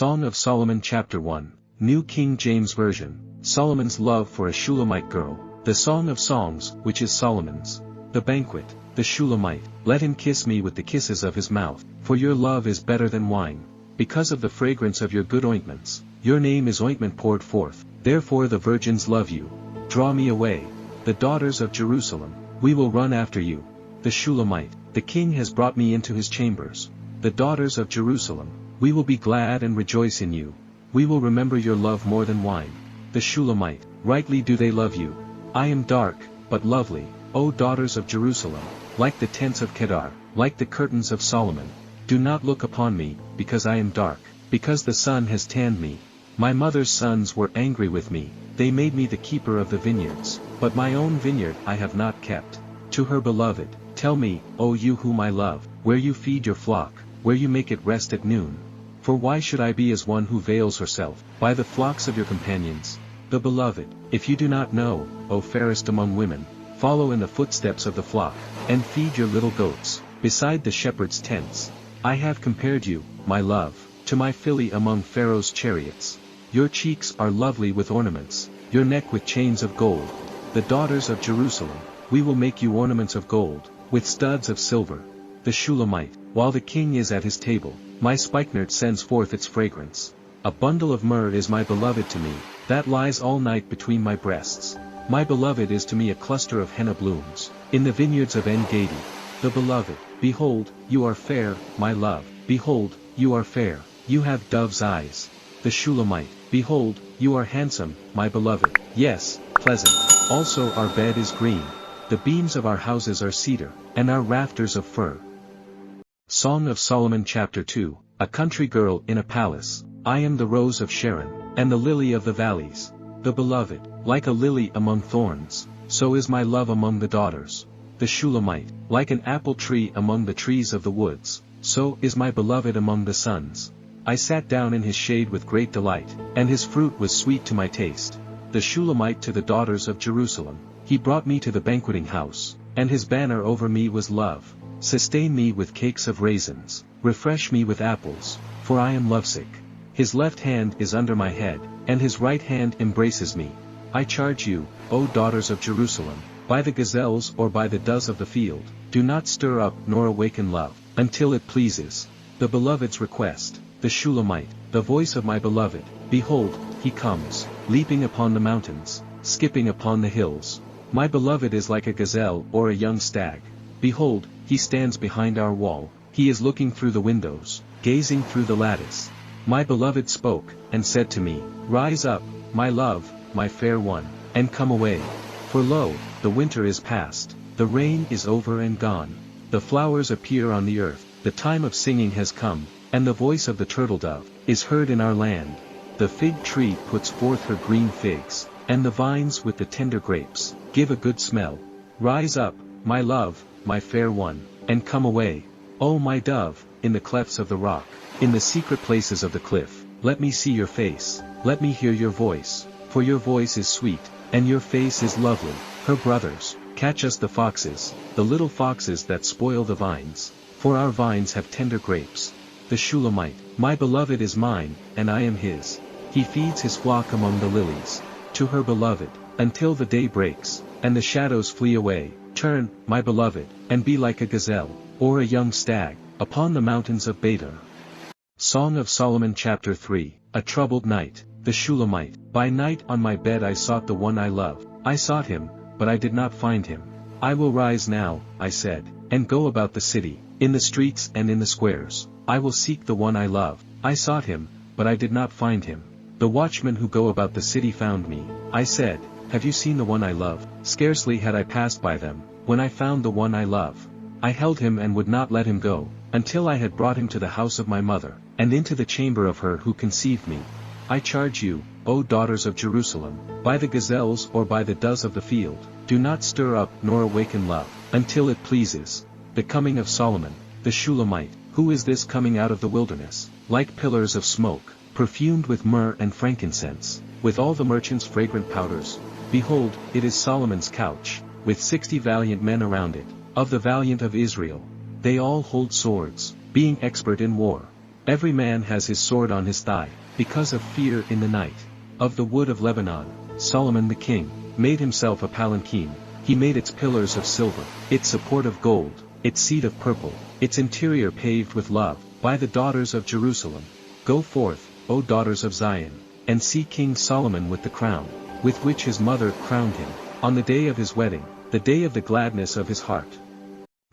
Song of Solomon Chapter 1, New King James Version, Solomon's Love for a Shulamite Girl, the Song of Songs, which is Solomon's. The Banquet, the Shulamite, let him kiss me with the kisses of his mouth, for your love is better than wine, because of the fragrance of your good ointments. Your name is ointment poured forth, therefore the virgins love you. Draw me away, the daughters of Jerusalem, we will run after you. The Shulamite, the king has brought me into his chambers. The daughters of Jerusalem, we will be glad and rejoice in you. We will remember your love more than wine. The Shulamite, rightly do they love you. I am dark, but lovely, O daughters of Jerusalem, like the tents of Kedar, like the curtains of Solomon. Do not look upon me, because I am dark, because the sun has tanned me. My mother's sons were angry with me, they made me the keeper of the vineyards, but my own vineyard I have not kept. To her beloved, tell me, O you whom I love, where you feed your flock, where you make it rest at noon. For why should I be as one who veils herself, by the flocks of your companions? The beloved, if you do not know, O fairest among women, follow in the footsteps of the flock, and feed your little goats, beside the shepherd's tents. I have compared you, my love, to my filly among Pharaoh's chariots. Your cheeks are lovely with ornaments, your neck with chains of gold. The daughters of Jerusalem, we will make you ornaments of gold, with studs of silver. The Shulamite, while the king is at his table, my spikenard sends forth its fragrance. A bundle of myrrh is my beloved to me, that lies all night between my breasts. My beloved is to me a cluster of henna blooms, in the vineyards of NKJV. The beloved, behold, you are fair, my love, behold, you are fair, you have dove's eyes. The Shulamite, behold, you are handsome, my beloved, yes, pleasant. Also our bed is green. The beams of our houses are cedar, and our rafters of fir. Song of Solomon Chapter 2, A Country Girl in a Palace. I am the rose of Sharon, and the lily of the valleys. The beloved, like a lily among thorns, so is my love among the daughters. The Shulamite, like an apple tree among the trees of the woods, so is my beloved among the sons. I sat down in his shade with great delight, and his fruit was sweet to my taste. The Shulamite to the daughters of Jerusalem, he brought me to the banqueting house, and his banner over me was love. Sustain me with cakes of raisins, refresh me with apples, for I am lovesick. His left hand is under my head, and his right hand embraces me. I charge you, O daughters of Jerusalem, by the gazelles or by the does of the field, do not stir up nor awaken love, until it pleases. The beloved's request, the Shulamite, the voice of my beloved, behold, he comes, leaping upon the mountains, skipping upon the hills. My beloved is like a gazelle or a young stag. Behold, he stands behind our wall, he is looking through the windows, gazing through the lattice. My beloved spoke, and said to me, Rise up, my love, my fair one, and come away. For lo, the winter is past, the rain is over and gone. The flowers appear on the earth, the time of singing has come, and the voice of the turtle-dove is heard in our land. The fig tree puts forth her green figs, and the vines with the tender grapes give a good smell. Rise up, my love, my fair one, and come away. O my dove, in the clefts of the rock, in the secret places of the cliff, let me see your face, let me hear your voice, for your voice is sweet, and your face is lovely. Her brothers, catch us the foxes, the little foxes that spoil the vines, for our vines have tender grapes. The Shulamite, my beloved is mine, and I am his. He feeds his flock among the lilies. To her beloved, until the day breaks, and the shadows flee away, turn, my beloved, and be like a gazelle, or a young stag, upon the mountains of Badar. Song of Solomon Chapter 3, A Troubled Night. The Shulamite, by night on my bed I sought the one I love. I sought him, but I did not find him. I will rise now, I said, and go about the city, in the streets and in the squares. I will seek the one I love. I sought him, but I did not find him. The watchmen who go about the city found me. I said, Have you seen the one I love? Scarcely had I passed by them, when I found the one I love. I held him and would not let him go, until I had brought him to the house of my mother, and into the chamber of her who conceived me. I charge you, O daughters of Jerusalem, by the gazelles or by the does of the field, do not stir up nor awaken love, until it pleases. The coming of Solomon, the Shulamite, who is this coming out of the wilderness, like pillars of smoke, perfumed with myrrh and frankincense, with all the merchants' fragrant powders. Behold, it is Solomon's couch, with 60 valiant men around it, of the valiant of Israel. They all hold swords, being expert in war. Every man has his sword on his thigh, because of fear in the night. Of the wood of Lebanon, Solomon the king made himself a palanquin. He made its pillars of silver, its support of gold, its seat of purple, its interior paved with love, by the daughters of Jerusalem. Go forth, O daughters of Zion, and see King Solomon with the crown, with which his mother crowned him, on the day of his wedding, the day of the gladness of his heart.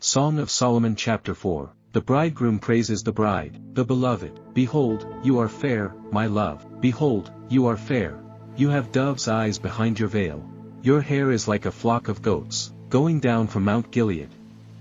Song of Solomon chapter 4. The bridegroom praises the bride, the beloved. Behold, you are fair, my love. Behold, you are fair. You have dove's eyes behind your veil. Your hair is like a flock of goats, going down from Mount Gilead.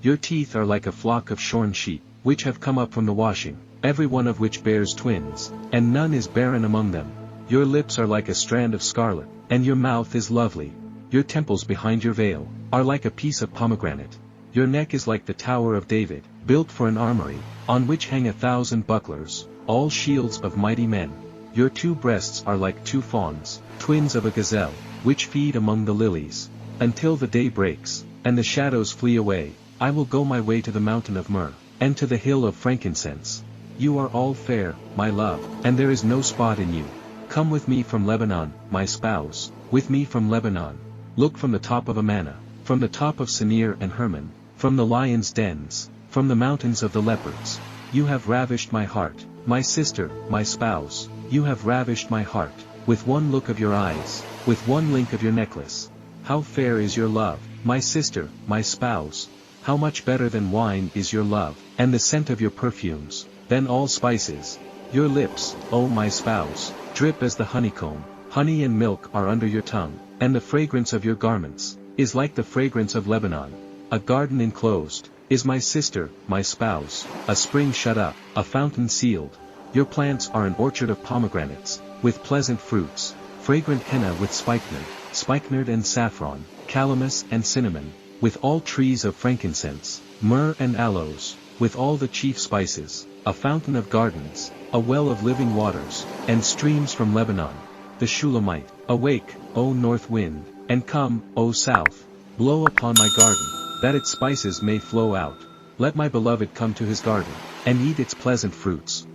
Your teeth are like a flock of shorn sheep, which have come up from the washing, every one of which bears twins, and none is barren among them. Your lips are like a strand of scarlet, and your mouth is lovely. Your temples behind your veil are like a piece of pomegranate. Your neck is like the Tower of David, built for an armory, on which hang 1,000 bucklers, all shields of mighty men. Your two breasts are like two fawns, twins of a gazelle, which feed among the lilies. Until the day breaks, and the shadows flee away, I will go my way to the mountain of myrrh, and to the hill of frankincense. You are all fair, my love, and there is no spot in you. Come with me from Lebanon, my spouse, with me from Lebanon. Look from the top of Amana, from the top of Senir and Hermon, from the lions' dens, from the mountains of the leopards. You have ravished my heart, my sister, my spouse. You have ravished my heart, with one look of your eyes, with one link of your necklace. How fair is your love, my sister, my spouse. How much better than wine is your love, and the scent of your perfumes, than all spices. Your lips, O my spouse, drip as the honeycomb. Honey and milk are under your tongue, and the fragrance of your garments is like the fragrance of Lebanon. A garden enclosed is my sister, my spouse, a spring shut up, a fountain sealed. Your plants are an orchard of pomegranates, with pleasant fruits, fragrant henna with spikenard and saffron, calamus and cinnamon, with all trees of frankincense, myrrh and aloes, with all the chief spices, a fountain of gardens, a well of living waters, and streams from Lebanon. The Shulamite, awake, O north wind, and come, O south, blow upon my garden, that its spices may flow out. Let my beloved come to his garden, and eat its pleasant fruits.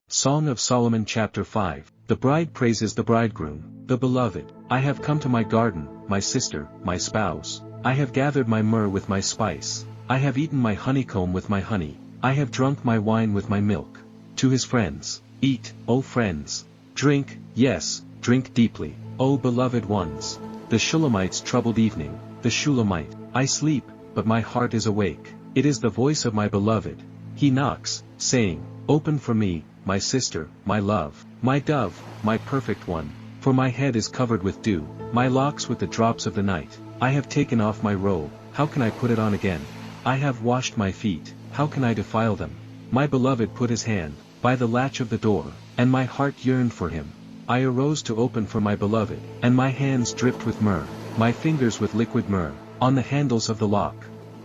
Song of Solomon chapter 5. The bride praises the bridegroom, the beloved. I have come to my garden, my sister, my spouse. I have gathered my myrrh with my spice. I have eaten my honeycomb with my honey. I have drunk my wine with my milk. To his friends, eat, O friends. Drink, yes, drink deeply, O beloved ones. The Shulamite's troubled evening. The Shulamite, I sleep, but my heart is awake. It is the voice of my beloved. He knocks, saying, Open for me, my sister, my love, my dove, my perfect one. For my head is covered with dew, my locks with the drops of the night. I have taken off my robe, how can I put it on again? I have washed my feet, how can I defile them? My beloved put his hand by the latch of the door, and my heart yearned for him. I arose to open for my beloved, and my hands dripped with myrrh, my fingers with liquid myrrh, on the handles of the lock.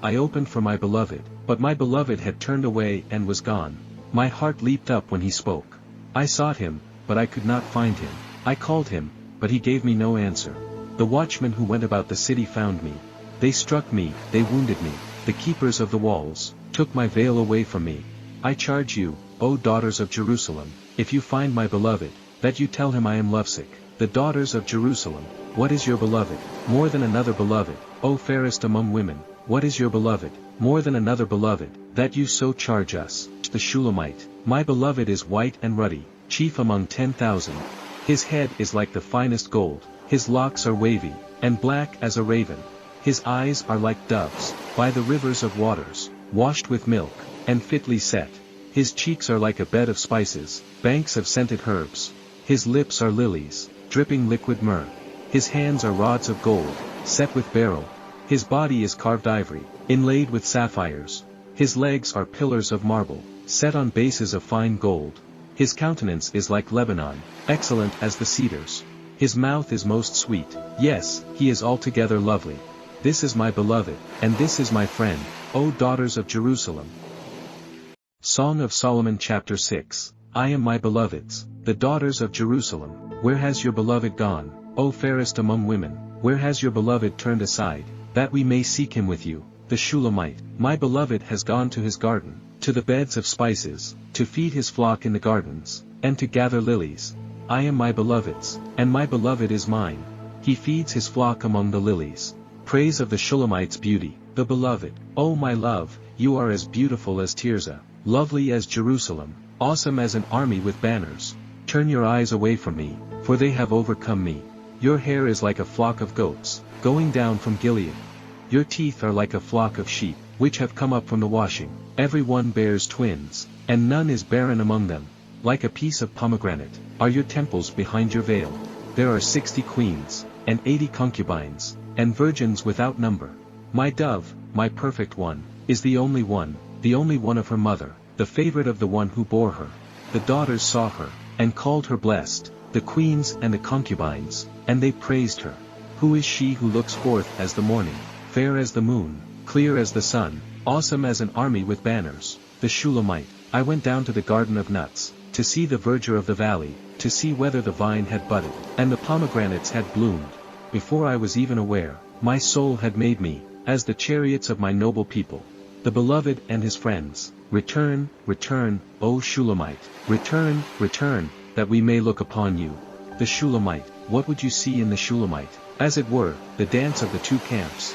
I opened for my beloved, but my beloved had turned away and was gone. My heart leaped up when he spoke. I sought him, but I could not find him. I called him, but he gave me no answer. The watchmen who went about the city found me. They struck me, they wounded me. The keepers of the walls took my veil away from me. I charge you, O daughters of Jerusalem, if you find my beloved, that you tell him I am lovesick. The daughters of Jerusalem, what is your beloved? More than another beloved, O fairest among women, what is your beloved? More than another beloved, that you so charge us. The Shulamite, my beloved is white and ruddy, chief among 10,000. His head is like the finest gold, his locks are wavy, and black as a raven. His eyes are like doves, by the rivers of waters, washed with milk, and fitly set. His cheeks are like a bed of spices, banks of scented herbs. His lips are lilies, dripping liquid myrrh. His hands are rods of gold, set with beryl. His body is carved ivory, inlaid with sapphires. His legs are pillars of marble, set on bases of fine gold. His countenance is like Lebanon, excellent as the cedars. His mouth is most sweet, yes, he is altogether lovely. This is my beloved, and this is my friend, O daughters of Jerusalem. Song of Solomon chapter 6. I am my beloved's, the daughters of Jerusalem. Where has your beloved gone, O fairest among women? Where has your beloved turned aside, that we may seek him with you? The Shulamite, my beloved has gone to his garden. to the beds of spices, to feed his flock in the gardens, and to gather lilies. I am my beloved's, and my beloved is mine. He feeds his flock among the lilies. Praise of the Shulamite's beauty, the beloved. O my love, you are as beautiful as Tirzah, lovely as Jerusalem, awesome as an army with banners. Turn your eyes away from me, for they have overcome me. Your hair is like a flock of goats, going down from Gilead. Your teeth are like a flock of sheep, which have come up from the washing. Every one bears twins, and none is barren among them. Like a piece of pomegranate, are your temples behind your veil. There are 60 queens, and 80 concubines, and virgins without number. My dove, my perfect one, is the only one of her mother, the favorite of the one who bore her. The daughters saw her, and called her blessed, the queens and the concubines, and they praised her. Who is she who looks forth as the morning, fair as the moon, clear as the sun, awesome as an army with banners? The Shulamite. I went down to the garden of nuts, to see the verdure of the valley, to see whether the vine had budded, and the pomegranates had bloomed. Before I was even aware, my soul had made me, as the chariots of my noble people. The beloved and his friends, return, return, O Shulamite, return, return, that we may look upon you. The Shulamite. What would you see in the Shulamite? As it were, the dance of the two camps.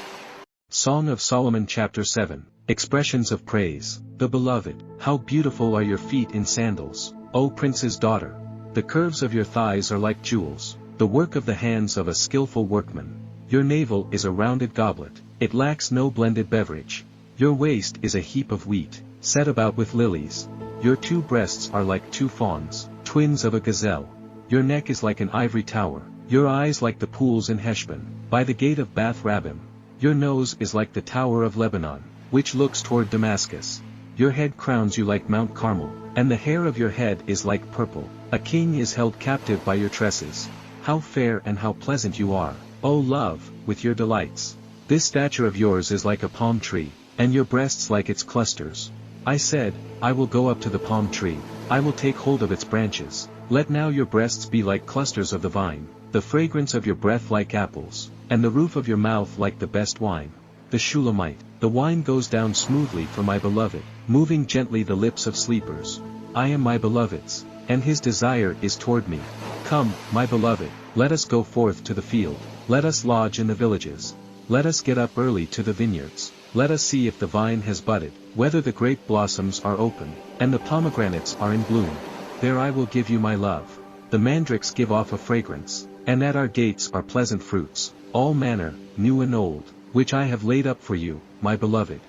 Song of Solomon chapter 7, Expressions of Praise. The beloved. How beautiful are your feet in sandals, O prince's daughter. The curves of your thighs are like jewels, the work of the hands of a skillful workman. Your navel is a rounded goblet, it lacks no blended beverage. Your waist is a heap of wheat, set about with lilies. Your two breasts are like two fawns, twins of a gazelle. Your neck is like an ivory tower, your eyes like the pools in Heshbon, by the gate of Bath Rabbim. Your nose is like the tower of Lebanon, which looks toward Damascus. Your head crowns you like Mount Carmel, and the hair of your head is like purple. A king is held captive by your tresses. How fair and how pleasant you are, O love, with your delights. This stature of yours is like a palm tree, and your breasts like its clusters. I said, I will go up to the palm tree, I will take hold of its branches. Let now your breasts be like clusters of the vine, the fragrance of your breath like apples, and the roof of your mouth like the best wine. The Shulamite. The wine goes down smoothly for my beloved, moving gently the lips of sleepers. I am my beloved's, and his desire is toward me. Come, my beloved, let us go forth to the field, let us lodge in the villages. Let us get up early to the vineyards, let us see if the vine has budded, whether the grape blossoms are open, and the pomegranates are in bloom. There I will give you my love. The mandrakes give off a fragrance, and at our gates are pleasant fruits, all manner, new and old, which I have laid up for you, my beloved.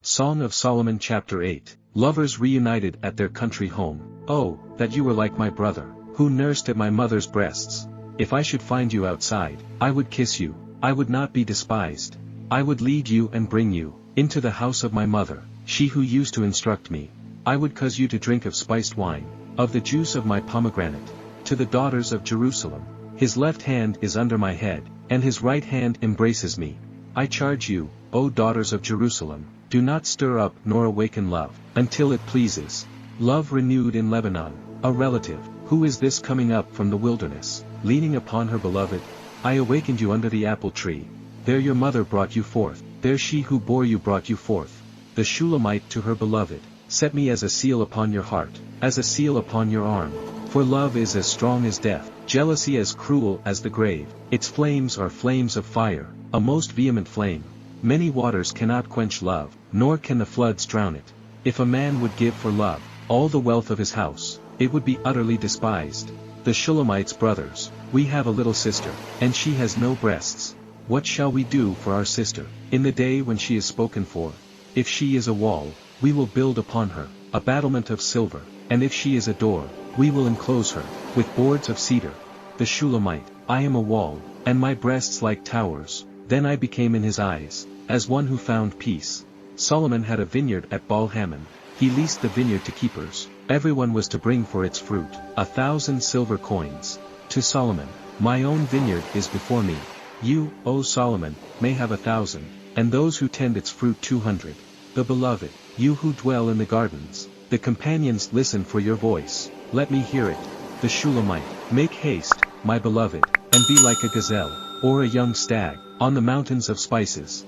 Song of Solomon chapter 8, Lovers reunited at their country home. Oh, that you were like my brother, who nursed at my mother's breasts. If I should find you outside, I would kiss you, I would not be despised. I would lead you and bring you, into the house of my mother, she who used to instruct me. I would cause you to drink of spiced wine, of the juice of my pomegranate, to the daughters of Jerusalem. His left hand is under my head, and his right hand embraces me. I charge you, O daughters of Jerusalem, do not stir up nor awaken love, until it pleases. Love renewed in Lebanon, a relative. Who is this coming up from the wilderness, leaning upon her beloved? I awakened you under the apple tree. There your mother brought you forth, there she who bore you brought you forth. The Shulamite to her beloved, set me as a seal upon your heart, as a seal upon your arm. For love is as strong as death, jealousy as cruel as the grave. Its flames are flames of fire, a most vehement flame. Many waters cannot quench love, nor can the floods drown it. If a man would give for love all the wealth of his house, it would be utterly despised. The Shulamite's brothers, we have a little sister, and she has no breasts. What shall we do for our sister, in the day when she is spoken for? If she is a wall, we will build upon her, a battlement of silver, and if she is a door, we will enclose her, with boards of cedar. The Shulamite, I am a wall, and my breasts like towers. Then I became in his eyes, as one who found peace. Solomon had a vineyard at Baal-Hamon. He leased the vineyard to keepers. Everyone was to bring for its fruit 1,000 silver coins. To Solomon, my own vineyard is before me. You, O Solomon, may have 1,000, and those who tend its fruit 200. The beloved, you who dwell in the gardens, the companions listen for your voice. Let me hear it. The Shulamite, make haste, my beloved, and be like a gazelle, or a young stag, on the mountains of spices.